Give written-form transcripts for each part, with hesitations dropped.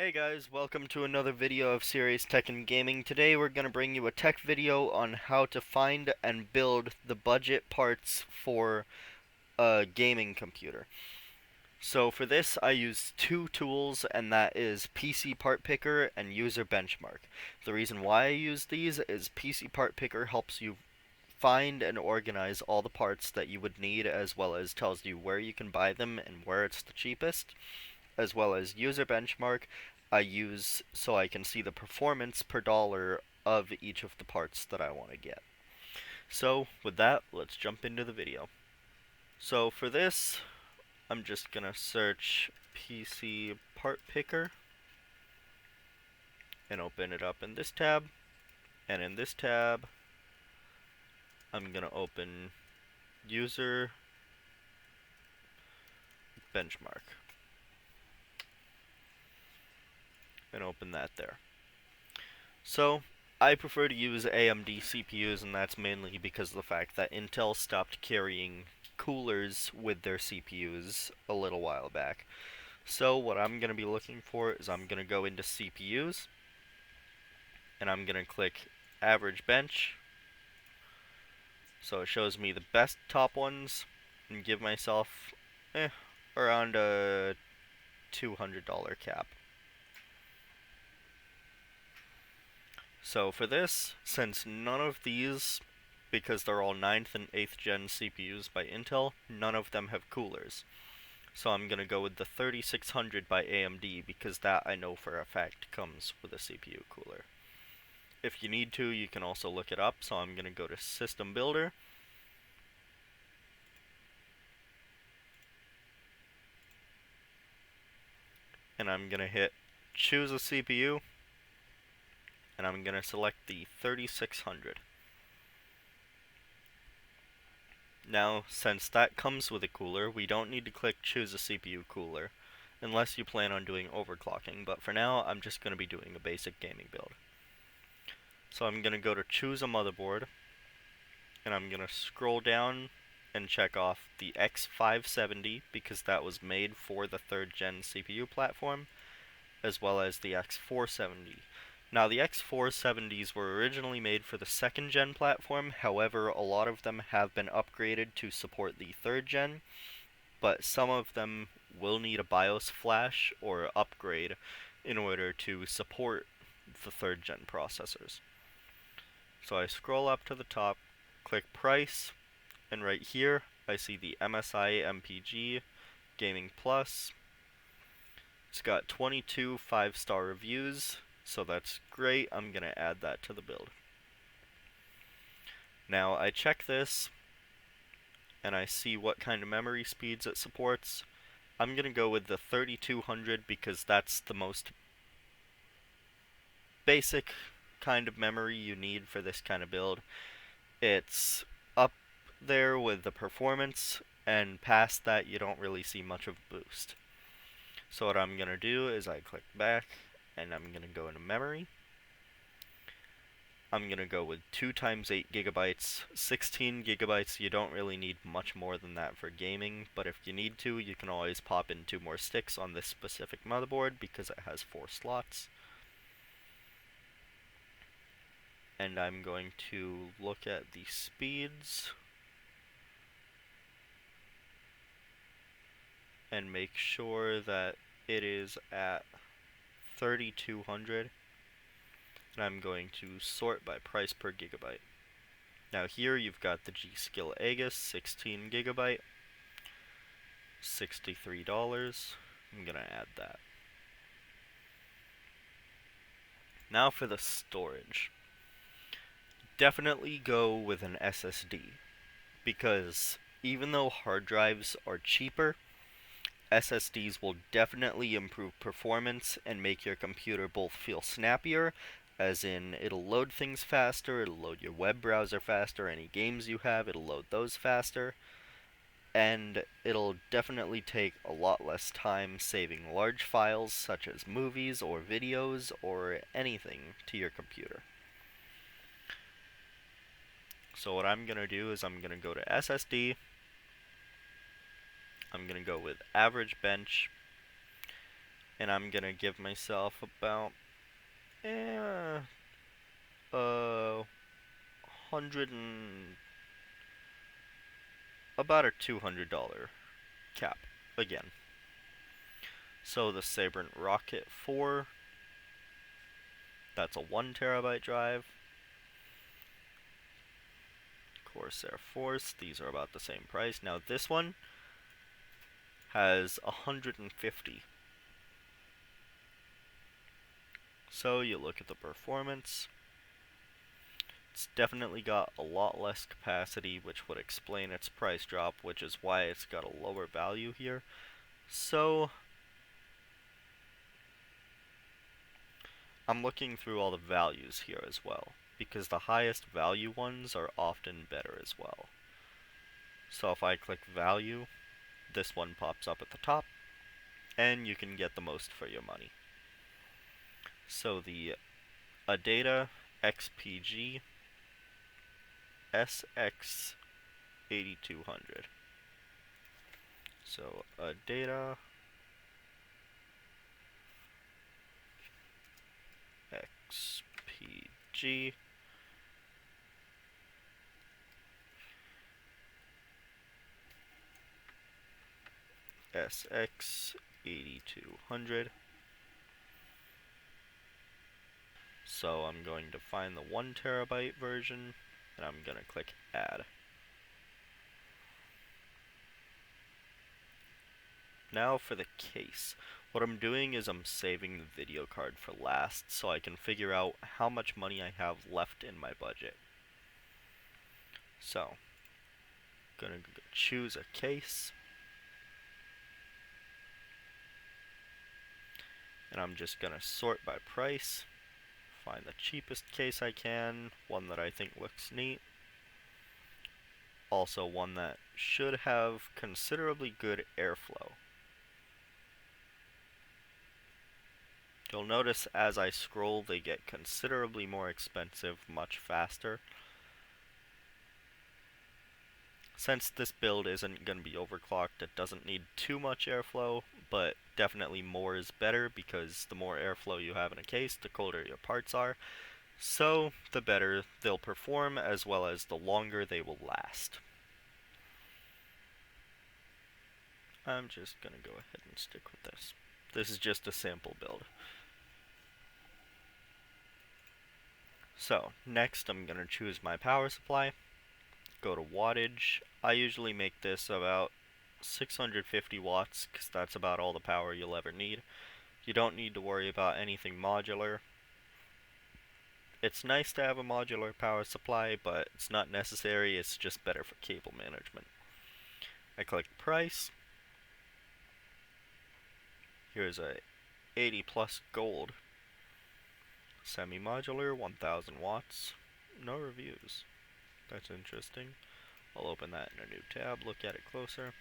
Hey guys, welcome to another video of Serious Tech and Gaming. Today we're going to bring you a tech video on how to find and build the budget parts for a gaming computer. So for this I use two tools, and that is PC Part Picker and User Benchmark. The reason why I use these is PC Part Picker helps you find and organize all the parts that you would need, as well as tells you where you can buy them and where it's the cheapest, as well as User Benchmark I use so I can see the performance per dollar of each of the parts that I want to get. So with that, let's jump into the video. So for this, I'm just gonna search PC Part Picker and open it up in this tab, and in this tab I'm gonna open User Benchmark and open that there. So I prefer to use AMD CPUs, and that's mainly because of the fact that Intel stopped carrying coolers with their CPUs a little while back. So what I'm going to be looking for is I'm going to go into CPUs, and I'm going to click Average Bench. So it shows me the best top ones, and give myself around a $200 cap. So for this, since none of these, because they're all 9th and 8th gen CPUs by Intel, none of them have coolers. So I'm going to go with the 3600 by AMD, because that I know for a fact comes with a CPU cooler. If you need to, you can also look it up, so I'm going to go to System Builder. And I'm going to hit Choose a CPU, and I'm going to select the 3600. Now, since that comes with a cooler, we don't need to click Choose a CPU cooler, unless you plan on doing overclocking, but for now, I'm just going to be doing a basic gaming build. So I'm going to go to Choose a Motherboard, and I'm going to scroll down and check off the X570, because that was made for the 3rd gen CPU platform, as well as the X470. Now, the X470s were originally made for the 2nd gen platform, however, a lot of them have been upgraded to support the 3rd gen, but some of them will need a BIOS flash or upgrade in order to support the 3rd gen processors. So I scroll up to the top, click Price, and right here I see the MSI MPG Gaming Plus. It's got 22 5-star reviews, so that's great. I'm going to add that to the build. Now I check this, and I see what kind of memory speeds it supports. I'm going to go with the 3200 because that's the most basic kind of memory you need for this kind of build. It's up there with the performance, and past that you don't really see much of a boost. So what I'm going to do is I click back, and I'm going to go into memory. I'm going to go with 2 times 8 gigabytes, 16 gigabytes. You don't really need much more than that for gaming, but if you need to, you can always pop in 2 more sticks on this specific motherboard because it has 4 slots. And I'm going to look at the speeds and make sure that it is at 3200. And I'm going to sort by price per gigabyte. Now here you've got the G-Skill Aegis 16 gigabyte, $63. I'm gonna add that. Now for the storage. Definitely go with an SSD, because even though hard drives are cheaper, SSDs will definitely improve performance and make your computer both feel snappier, as in it'll load things faster, it'll load your web browser faster, any games you have, it'll load those faster, and it'll definitely take a lot less time saving large files such as movies or videos or anything to your computer. So what I'm going to do is I'm going to go to SSD, I'm going to go with Average Bench, and I'm gonna give myself about uh hundred and about a $200 cap again. So the Sabrent Rocket 4, that's a 1 TB drive. Corsair Force, these are about the same price. Now this one has 150. So you look at the performance, it's definitely got a lot less capacity, which would explain its price drop, which is why it's got a lower value here. So I'm looking through all the values here as well, because the highest value ones are often better as well. So if I click value, this one pops up at the top, and you can get the most for your money. So the Adata XPG SX 8200. So Adata XPG SX 8200. So I'm going to find the 1 TB version, and I'm going to click add. Now for the case. What I'm doing is I'm saving the video card for last so I can figure out how much money I have left in my budget. So, gonna choose a case, and I'm just gonna sort by price, find the cheapest case I can, one that I think looks neat, also one that should have considerably good airflow. You'll notice as I scroll they get considerably more expensive much faster. Since this build isn't going to be overclocked, it doesn't need too much airflow, but definitely more is better because the more airflow you have in a case, the colder your parts are. So the better they'll perform, as well as the longer they will last. I'm just going to go ahead and stick with this. This is just a sample build. So, next I'm going to choose my power supply, go to wattage. I usually make this about 650 watts, because that's about all the power you'll ever need. You don't need to worry about anything modular. It's nice to have a modular power supply, but it's not necessary, it's just better for cable management. I click price. Here's a 80 plus gold. Semi-modular, 1000 watts. No reviews. That's interesting. I'll open that in a new tab, look at it closer.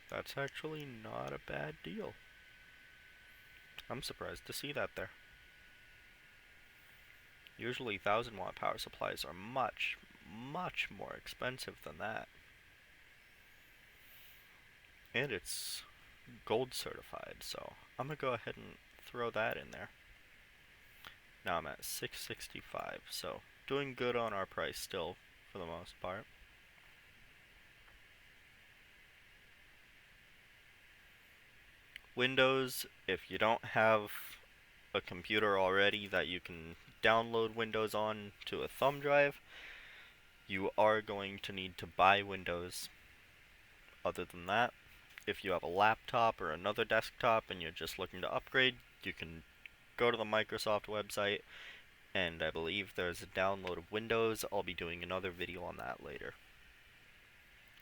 That's actually not a bad deal. I'm surprised to see that there. Usually 1000-watt power supplies are much, much more expensive than that. And it's gold certified, so I'm gonna go ahead and throw that in there. Now I'm at 665, so doing good on our price still, for the most part. Windows, if you don't have a computer already that you can download Windows on to a thumb drive, you are going to need to buy Windows. Other than that, if you have a laptop or another desktop and you're just looking to upgrade, you can go to the Microsoft website, and I believe there's a download of Windows. I'll be doing another video on that later.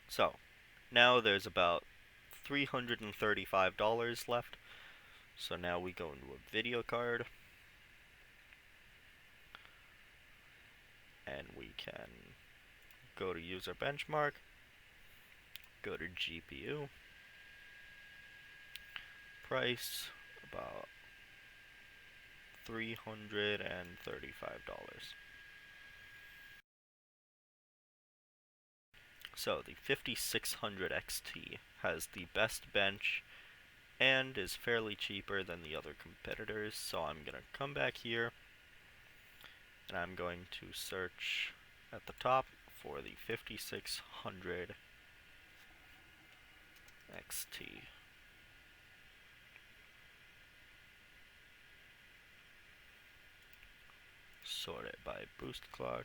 So, now there's about $335 left. So now we go into a video card, and we can go to user benchmark, go to GPU, price about $335. So the 5600 XT has the best bench and is fairly cheaper than the other competitors. So I'm going to come back here and I'm going to search at the top for the 5600 XT. Sort it by boost clock.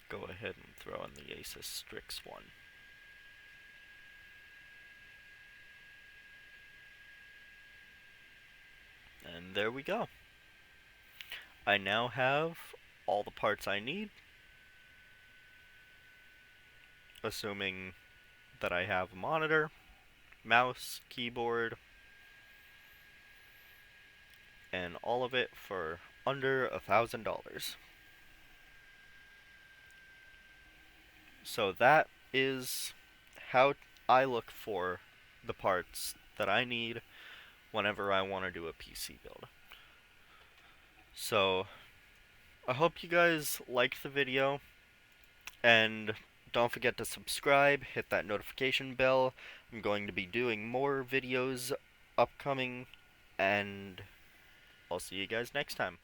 Go ahead and throw in the Asus Strix one. And there we go. I now have all the parts I need, assuming that I have a monitor, mouse, keyboard, and all of it for under $1,000. So that is how I look for the parts that I need whenever I want to do a PC build. So I hope you guys liked the video, and don't forget to subscribe, hit that notification bell. I'm going to be doing more videos upcoming, and I'll see you guys next time.